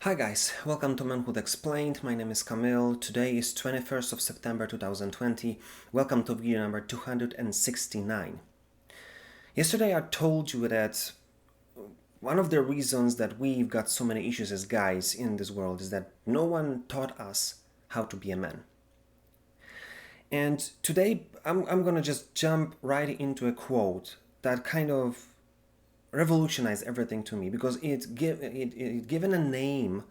Hi guys, welcome to Manhood Explained. My name is Camille. Today is 21st of September 2020. Welcome to video number 269. Yesterday I told you that one of the reasons that we've got so many issues as guys in this world is that no one taught us how to be a man. And today I'm gonna just jump right into a quote that kind of revolutionized everything to me because it given a name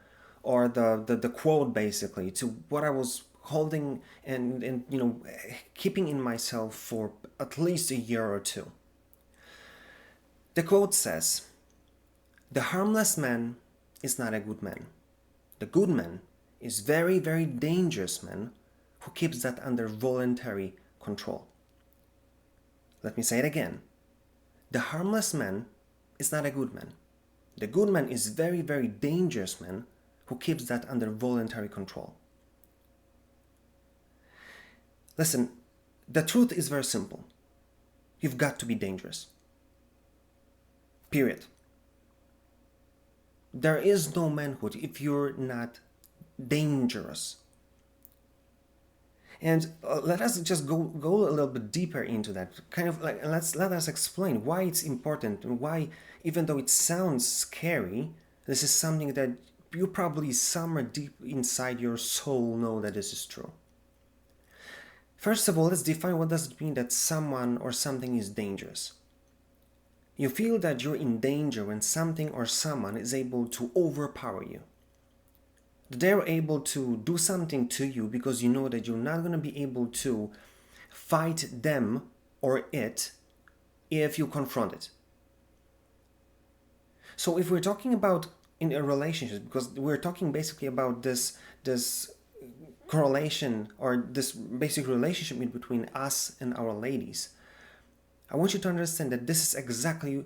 or the quote basically to what I was holding and keeping in myself for at least a year or two. The quote says, "The harmless man is not a good man. The good man is very, very dangerous man who keeps that under voluntary control." Let me say it again. The harmless man is not a good man. The good man is very, very dangerous man who keeps that under voluntary control. Listen, the truth is very simple. You've got to be dangerous. Period. There is no manhood if you're not dangerous. And let us just go a little bit deeper into that. Kind of like let us explain why it's important and why, even though it sounds scary, this is something that you probably somewhere deep inside your soul know that this is true. First of all, let's define what does it mean that someone or something is dangerous. You feel that you're in danger when something or someone is able to overpower you. They're able to do something to you because you know that you're not going to be able to fight them or it if you confront it. So if we're talking about in a relationship, because we're talking basically about this correlation or this basic relationship between us and our ladies, I want you to understand that this is exactly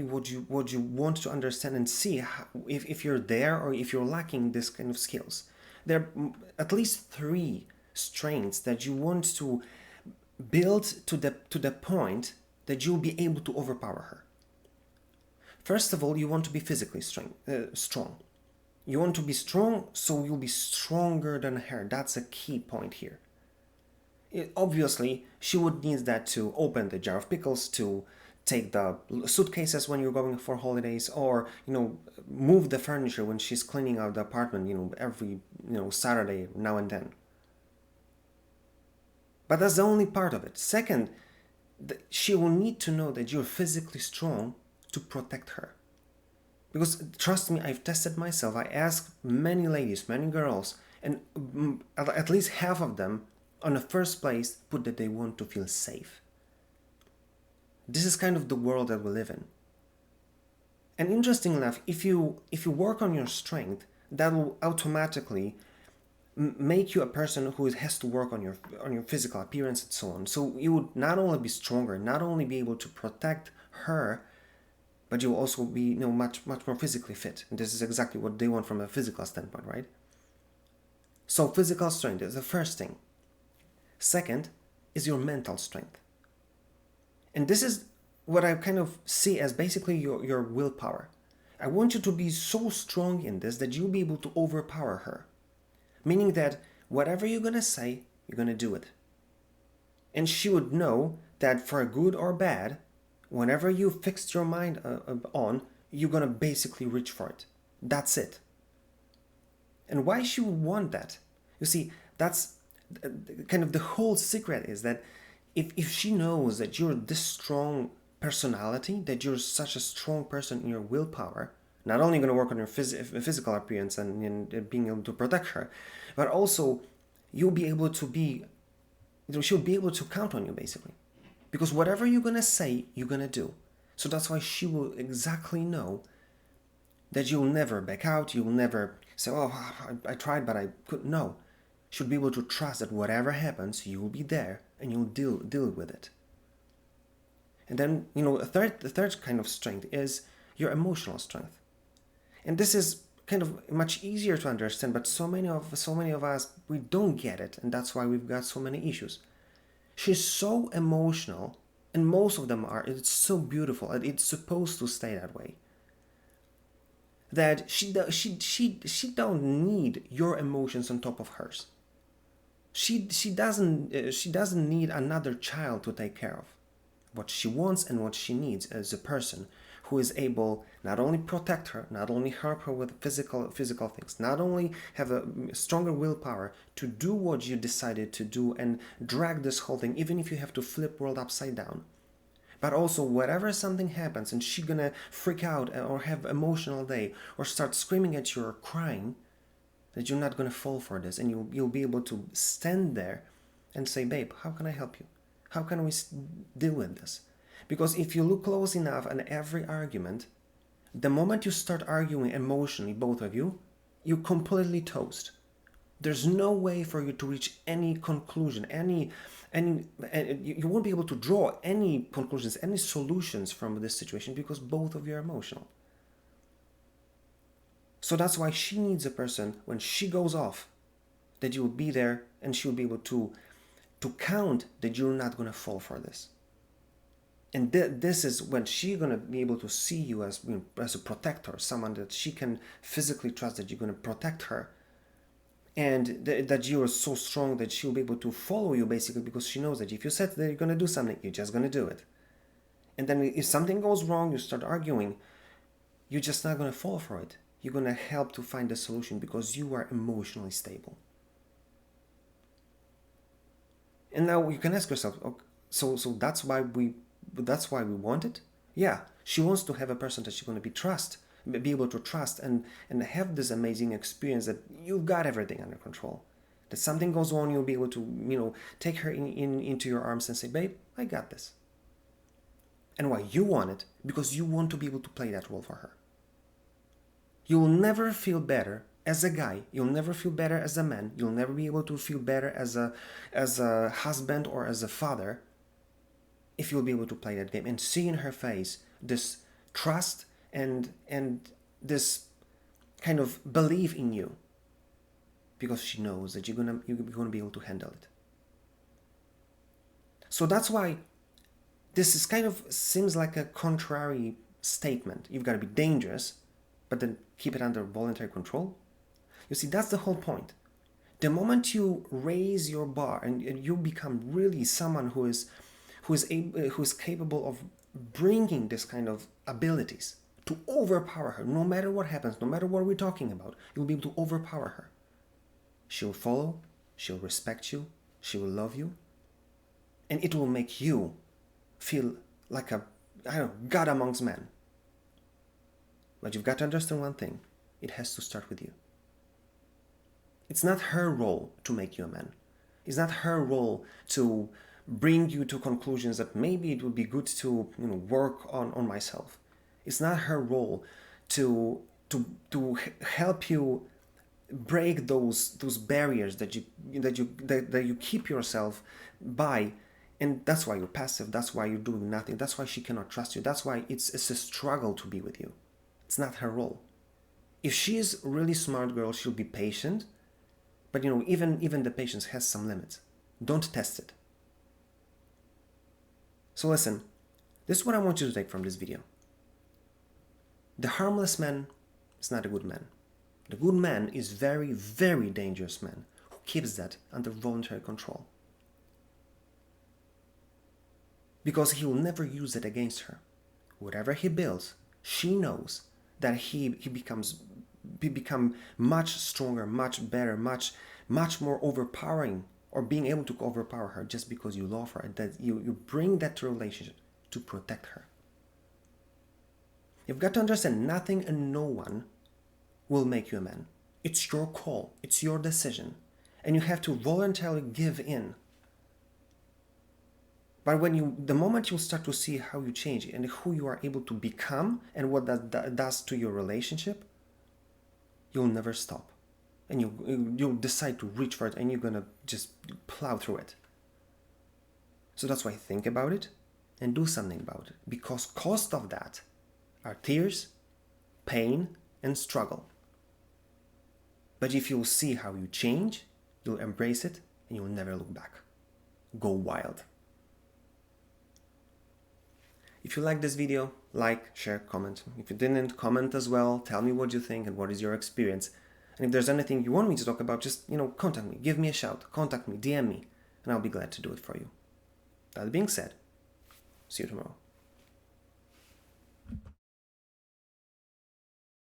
what you want to understand and see how, if you're there or if you're lacking this kind of skills. There are at least three strengths that you want to build to the point that you'll be able to overpower her. First of all, you want to be physically strong. You want to be strong, so you'll be stronger than her. That's a key point here. Obviously, she would need that to open the jar of pickles, to take the suitcases when you're going for holidays, or move the furniture when she's cleaning out the apartment, every Saturday now and then. But that's the only part of it. Second, she will need to know that you're physically strong to protect her. Because trust me, I've tested myself. I asked many ladies, many girls, and at least half of them on the first place put that they want to feel safe. This is kind of the world that we live in. And interesting enough, if you work on your strength, that will automatically make you a person who has to work on your physical appearance and so on. So you would not only be stronger, not only be able to protect her, but you'll also be much more physically fit. And this is exactly what they want from a physical standpoint, right? So physical strength is the first thing. Second is your mental strength. And this is what I kind of see as basically your willpower. I want you to be so strong in this that you'll be able to overpower her. Meaning that whatever you're going to say, you're going to do it. And she would know that for good or bad, whenever you fixed your mind on, you're going to basically reach for it. That's it. And why she would want that? You see, that's kind of the whole secret is that if she knows that you're this strong personality, that you're such a strong person in your willpower, not only going to work on your physical appearance and being able to protect her, but also you'll be able to be, she'll be able to count on you basically. Because whatever you're going to say, you're going to do. So that's why she will exactly know that you'll never back out, you'll never say, oh, I tried, but I couldn't. No. She'll be able to trust that whatever happens, you'll be there and you'll deal with it. And then, the third kind of strength is your emotional strength. And this is kind of much easier to understand, but so many of us, we don't get it, and that's why we've got so many issues. She's so emotional, and most of them are. It's so beautiful, and it's supposed to stay that way. that she don't need your emotions on top of hers. She doesn't need another child to take care of. What she wants and what she needs is a person who is able not only protect her, not only help her with physical things, not only have a stronger willpower to do what you decided to do and drag this whole thing, even if you have to flip world upside down, but also wherever something happens and she's gonna freak out or have emotional day or start screaming at you or crying, that you're not gonna fall for this, and you'll be able to stand there and say, babe, how can I help you? How can we deal with this? Because if you look close enough at every argument, the moment you start arguing emotionally, both of you, you completely toast. There's no way for you to reach any conclusion, you won't be able to draw any conclusions, any solutions from this situation because both of you are emotional. So that's why she needs a person when she goes off, that you will be there and she'll be able to count that you're not going to fall for this. And this is when she's going to be able to see you as a protector, someone that she can physically trust, that you're going to protect her, and that you are so strong that she'll be able to follow you, basically, because she knows that if you said that you're going to do something, you're just going to do it. And then if something goes wrong, you start arguing, you're just not going to fall for it. You're going to help to find a solution because you are emotionally stable. And now you can ask yourself, okay, so that's why we want it? Yeah, she wants to have a person that she's going to be able to trust and have this amazing experience that you've got everything under control. That something goes on, you'll be able to, take her into your arms and say, babe, I got this. And why you want it? Because you want to be able to play that role for her. You'll never feel better as a guy. You'll never feel better as a man. You'll never be able to feel better as a husband or as a father if you'll be able to play that game and see in her face this trust and this kind of belief in you, because she knows that you're gonna be able to handle it. So that's why this is kind of seems like a contrary statement. You've got to be dangerous, but then keep it under voluntary control. You see, that's the whole point. The moment you raise your bar and you become really someone who is capable of bringing this kind of abilities to overpower her, no matter what happens, no matter what we're talking about, you'll be able to overpower her. She'll follow, she'll respect you, she will love you, and it will make you feel like a god amongst men. But you've got to understand one thing. It has to start with you. It's not her role to make you a man. It's not her role to bring you to conclusions that maybe it would be good to work on myself. It's not her role to help you break those barriers that you keep yourself by. And that's why you're passive. That's why you're doing nothing. That's why she cannot trust you. That's why it's a struggle to be with you. It's not her role. If she is a really smart girl, she'll be patient. But even the patience has some limits. Don't test it. So listen, this is what I want you to take from this video. The harmless man is not a good man. The good man is very, very dangerous man who keeps that under voluntary control. Because he will never use it against her. Whatever he builds, she knows that he become much stronger, much better, much more overpowering, or being able to overpower her just because you love her, that you bring that to relationship to protect her. You've got to understand, nothing and no one will make you a man. It's your call, it's your decision, and you have to voluntarily give in. But the moment you start to see how you change and who you are able to become and what that does to your relationship, you'll never stop. And you'll decide to reach for it, and you're going to just plow through it. So that's why think about it and do something about it. Because cost of that are tears, pain, and struggle. But if you'll see how you change, you'll embrace it, and you'll never look back. Go wild. If you like this video, like, share, comment. If you didn't, comment as well. Tell me what you think and what is your experience. And if there's anything you want me to talk about, just, contact me. Give me a shout. Contact me. DM me. And I'll be glad to do it for you. That being said, see you tomorrow.